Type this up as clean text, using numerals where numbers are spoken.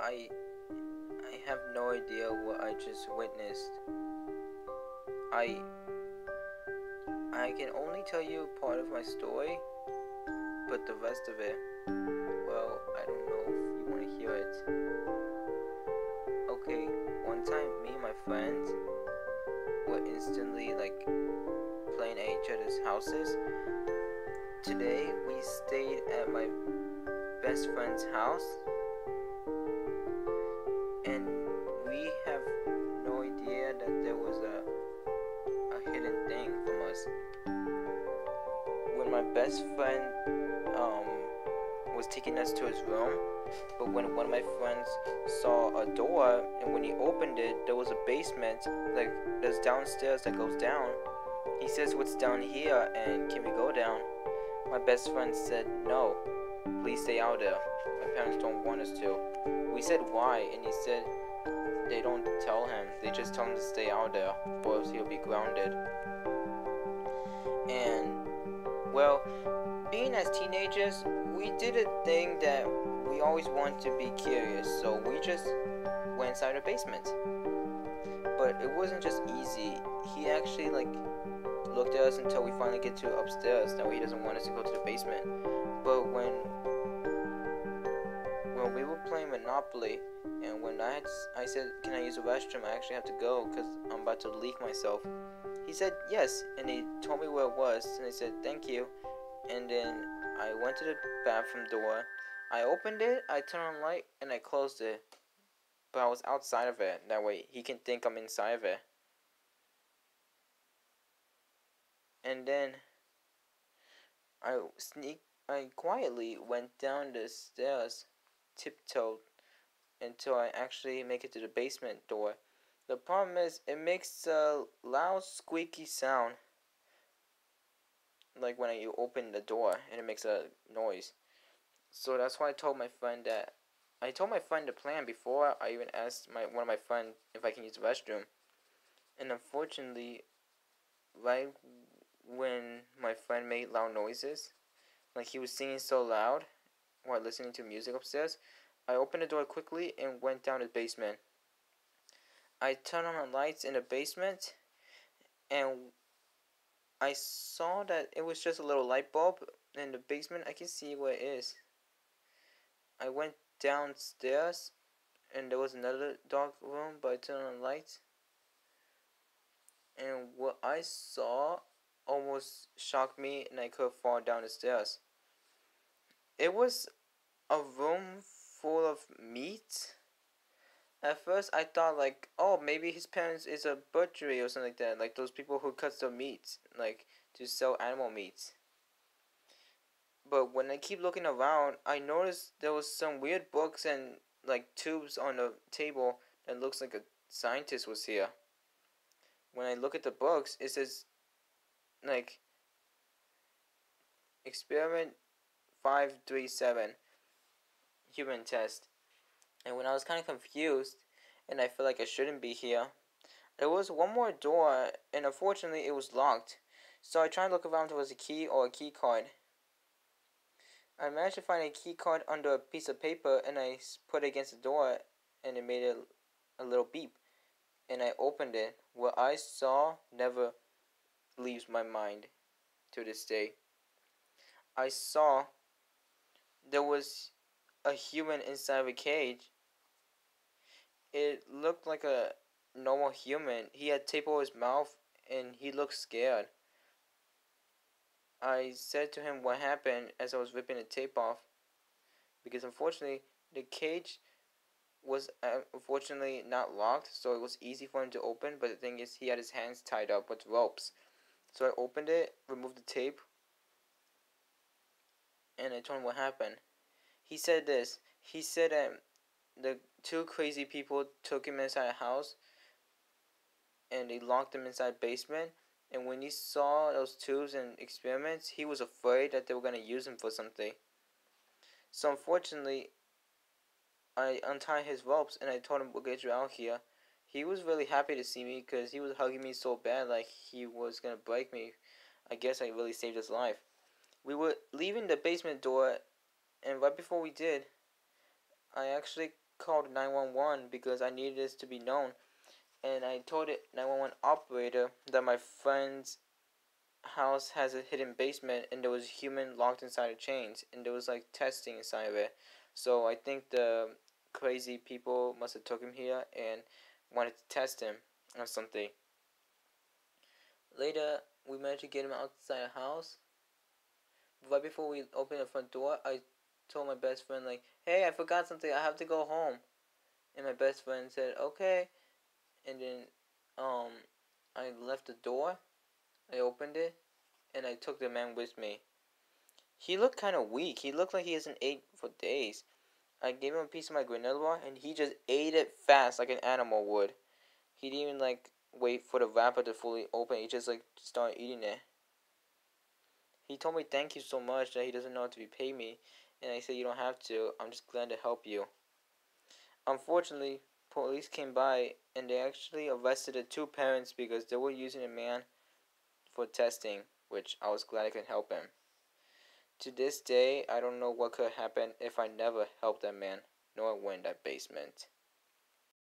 I have no idea what I just witnessed. I I can only tell you part of my story, but the rest of it, well, I don't know if you want to hear it. Okay, one time me and my friends were instantly playing at each other's houses. Today we stayed at my best friend's house, and we have no idea that there was a hidden thing from us. When my best friend was taking us to his room, but when one of my friends saw a door, and when he opened it, there was a basement, like there's downstairs that goes down. He says, "What's down here, and can we go down?" My best friend said, "No, please stay out there. My parents don't want us to." We said, "Why?" And he said they don't tell him. They just tell him to stay out there, or else he'll be grounded. And, well, being as teenagers, we did a thing that we always want to be curious, so we just went inside the basement. But it wasn't just easy. He actually looked at us until we finally get to upstairs. That way he doesn't want us to go to the basement. But when we were playing Monopoly, and when I said, "Can I use the restroom? I actually have to go because I'm about to leak myself." He said yes, and he told me where it was, and I said thank you. And then I went to the bathroom door. I opened it, I turned on the light, and I closed it. But I was outside of it. That way he can think I'm inside of it. And then I quietly went down the stairs, tiptoed, until I actually make it to the basement door. The problem is, it makes a loud squeaky sound, like when you open the door, and it makes a noise. So that's why I told my friend the plan before I even asked one of my friends if I can use the restroom. And unfortunately, right when my friend made loud noises, like he was singing so loud while listening to music upstairs, I opened the door quickly and went down to the basement. I turned on the lights in the basement, and I saw that it was just a little light bulb in the basement. I can see where it is. I went downstairs, and there was another dark room, but I turned on the lights. And what I saw almost shocked me, and I could fall down the stairs. It was a room full of meat. At first, I thought oh, maybe his parents is a butchery or something like that, like those people who cut their meat, to sell animal meats. But when I keep looking around, I noticed there was some weird books and tubes on the table that looks like a scientist was here. When I look at the books, it says Experiment 537 Human Test. And when I was kind of confused, and I feel like I shouldn't be here, there was one more door, and unfortunately it was locked. So I tried to look around if there was a key or a key card. I managed to find a key card under a piece of paper, and I put it against the door, and it made a little beep. And I opened it. What I saw never leaves my mind to this day. I saw there was a human inside of a cage. It looked like a normal human. He had tape over his mouth, and he looked scared. I said to him what happened as I was ripping the tape off, because unfortunately the cage was unfortunately not locked, so it was easy for him to open. But the thing is, he had his hands tied up with ropes. So I opened it, removed the tape, and I told him what happened. He said this. He said that the two crazy people took him inside a house, and they locked him inside a basement. And when he saw those tubes and experiments, he was afraid that they were going to use him for something. So unfortunately, I untied his ropes, and I told him, "We'll get you out here." He was really happy to see me, because he was hugging me so bad like he was going to break me. I guess I really saved his life. We were leaving the basement door, and right before we did, I actually called 911 because I needed this to be known. And I told the 911 operator that my friend's house has a hidden basement and there was a human locked inside of chains and there was like testing inside of it. So I think the crazy people must have took him here and wanted to test him or something. Later, we managed to get him outside the house. Right before we opened the front door, I told my best friend like, "Hey, I forgot something. I have to go home." And my best friend said, "Okay." And then, um, I left the door. I opened it, and I took the man with me. He looked kind of weak. He looked like he hasn't ate for days. I gave him a piece of my granola bar, and he just ate it fast like an animal would. He didn't even like wait for the wrapper to fully open. He just like started eating it. He told me thank you so much that he doesn't know how to repay me, and I said you don't have to. I'm just glad to help you. Unfortunately, police came by and they actually arrested the two parents because they were using a man for testing, which I was glad I could help him. To this day, I don't know what could happen if I never helped that man nor went that basement.